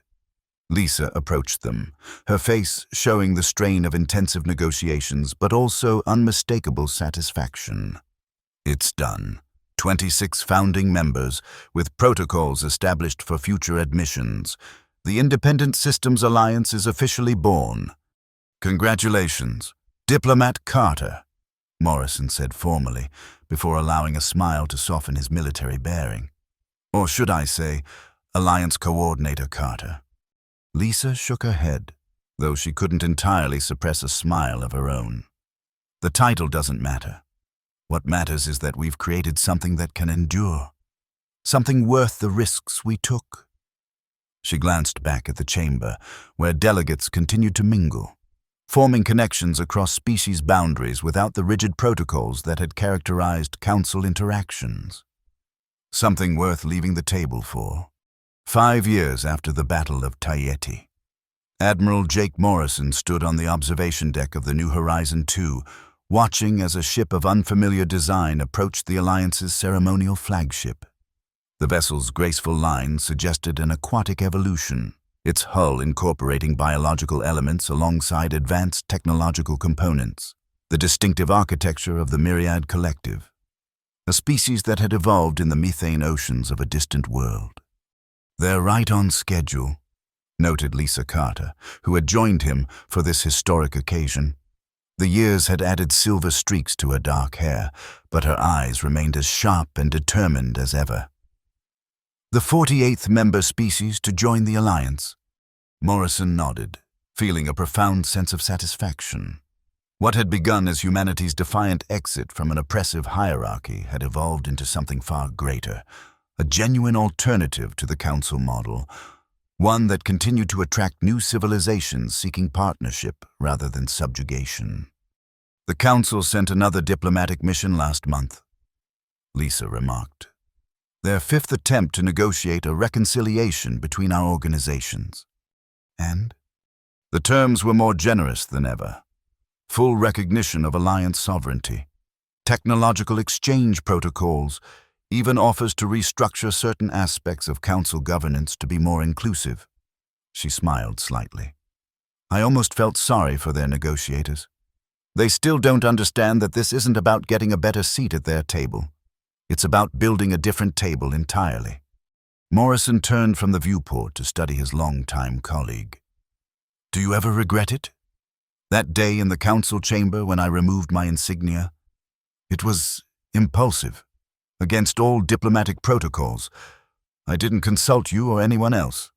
Lisa approached them, her face showing the strain of intensive negotiations but also unmistakable satisfaction. It's done. 26 founding members, with protocols established for future admissions. The Independent Systems Alliance is officially born. Congratulations, Diplomat Carter, Morrison said formally, before allowing a smile to soften his military bearing. Or should I say, Alliance Coordinator Carter. Lisa shook her head, though she couldn't entirely suppress a smile of her own. The title doesn't matter. What matters is that we've created something that can endure, something worth the risks we took. She glanced back at the chamber, where delegates continued to mingle, forming connections across species boundaries without the rigid protocols that had characterized council interactions. Something worth leaving the table for. 5 years after the Battle of Tayeti, Admiral Jake Morrison stood on the observation deck of the New Horizon 2, watching as a ship of unfamiliar design approached the Alliance's ceremonial flagship. The vessel's graceful lines suggested an aquatic evolution, its hull incorporating biological elements alongside advanced technological components, the distinctive architecture of the Myriad Collective, a species that had evolved in the methane oceans of a distant world. They're right on schedule, noted Lisa Carter, who had joined him for this historic occasion. The years had added silver streaks to her dark hair, but her eyes remained as sharp and determined as ever. The 48th member species to join the Alliance. Morrison nodded, feeling a profound sense of satisfaction. What had begun as humanity's defiant exit from an oppressive hierarchy had evolved into something far greater, a genuine alternative to the Council model, one that continued to attract new civilizations seeking partnership rather than subjugation. The Council sent another diplomatic mission last month, Lisa remarked. Their 5th attempt to negotiate a reconciliation between our organizations. And? The terms were more generous than ever. Full recognition of Alliance sovereignty, technological exchange protocols, even offers to restructure certain aspects of Council governance to be more inclusive. She smiled slightly. I almost felt sorry for their negotiators. They still don't understand that this isn't about getting a better seat at their table. It's about building a different table entirely. Morrison turned from the viewport to study his longtime colleague. Do you ever regret it? That day in the Council chamber when I removed my insignia? It was impulsive. Against all diplomatic protocols. I didn't consult you or anyone else.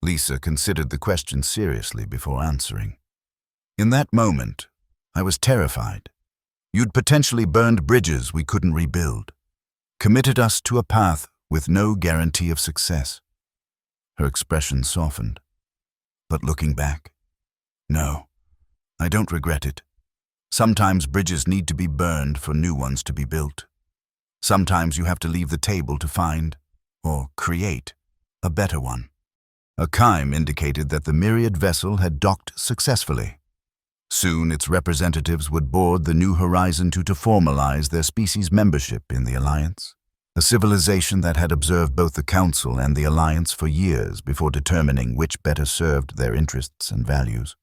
Lisa considered the question seriously before answering. In that moment, I was terrified. You'd potentially burned bridges we couldn't rebuild, committed us to a path with no guarantee of success. Her expression softened. But looking back, no, I don't regret it. Sometimes bridges need to be burned for new ones to be built. Sometimes you have to leave the table to find, or create, a better one. A chime indicated that the Myriad vessel had docked successfully. Soon its representatives would board the New Horizon to formalize their species' membership in the Alliance. a civilization that had observed both the Council and the Alliance for years before determining which better served their interests and values.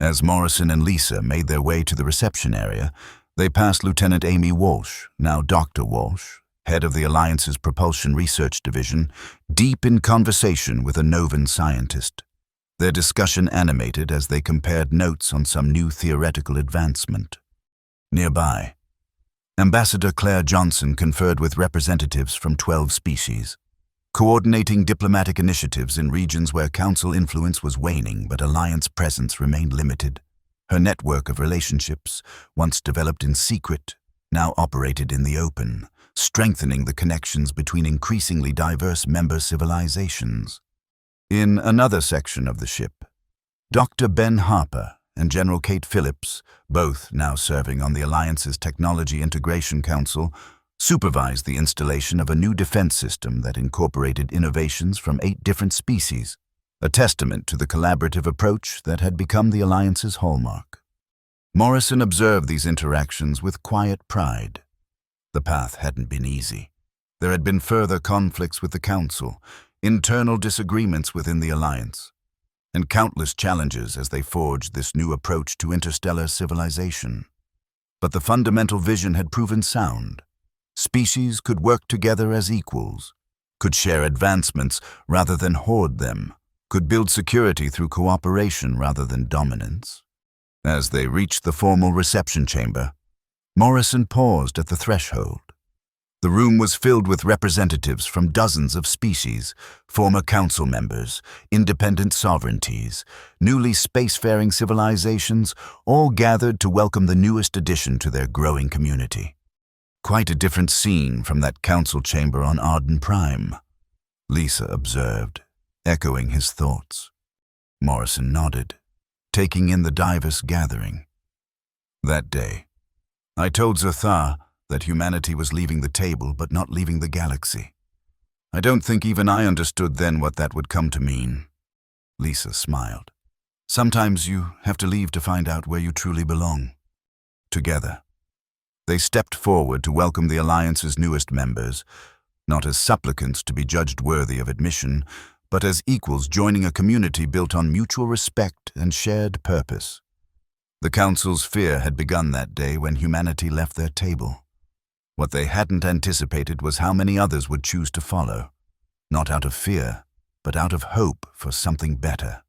As Morrison and Lisa made their way to the reception area, they passed Lieutenant Amy Walsh, now Dr. Walsh, head of the Alliance's Propulsion Research Division, deep in conversation with a Novan scientist. Their discussion animated as they compared notes on some new theoretical advancement. Nearby, Ambassador Claire Johnson conferred with representatives from 12 species, coordinating diplomatic initiatives in regions where Council influence was waning but Alliance presence remained limited. Her network of relationships, once developed in secret, now operated in the open, strengthening the connections between increasingly diverse member civilizations. In another section of the ship, Dr. Ben Harper and General Kate Phillips, both now serving on the Alliance's Technology Integration Council, supervised the installation of a new defense system that incorporated innovations from 8 different species, a testament to the collaborative approach that had become the Alliance's hallmark. Morrison observed these interactions with quiet pride. The path hadn't been easy. There had been further conflicts with the Council, internal disagreements within the Alliance, and countless challenges as they forged this new approach to interstellar civilization. But the fundamental vision had proven sound. Species could work together as equals, could share advancements rather than hoard them, could build security through cooperation rather than dominance. As they reached the formal reception chamber, Morrison paused at the threshold. The room was filled with representatives from dozens of species, former Council members, independent sovereignties, newly spacefaring civilizations, all gathered to welcome the newest addition to their growing community. Quite a different scene from that Council chamber on Arden Prime, Lisa observed, echoing his thoughts. Morrison nodded, taking in the diverse gathering. That day, I told Zathar that humanity was leaving the table but not leaving the galaxy. I don't think even I understood then what that would come to mean. Lisa smiled. Sometimes you have to leave to find out where you truly belong. Together, they stepped forward to welcome the Alliance's newest members, not as supplicants to be judged worthy of admission, but as equals joining a community built on mutual respect and shared purpose. The Council's fear had begun that day when humanity left their table. What they hadn't anticipated was how many others would choose to follow, not out of fear, but out of hope for something better.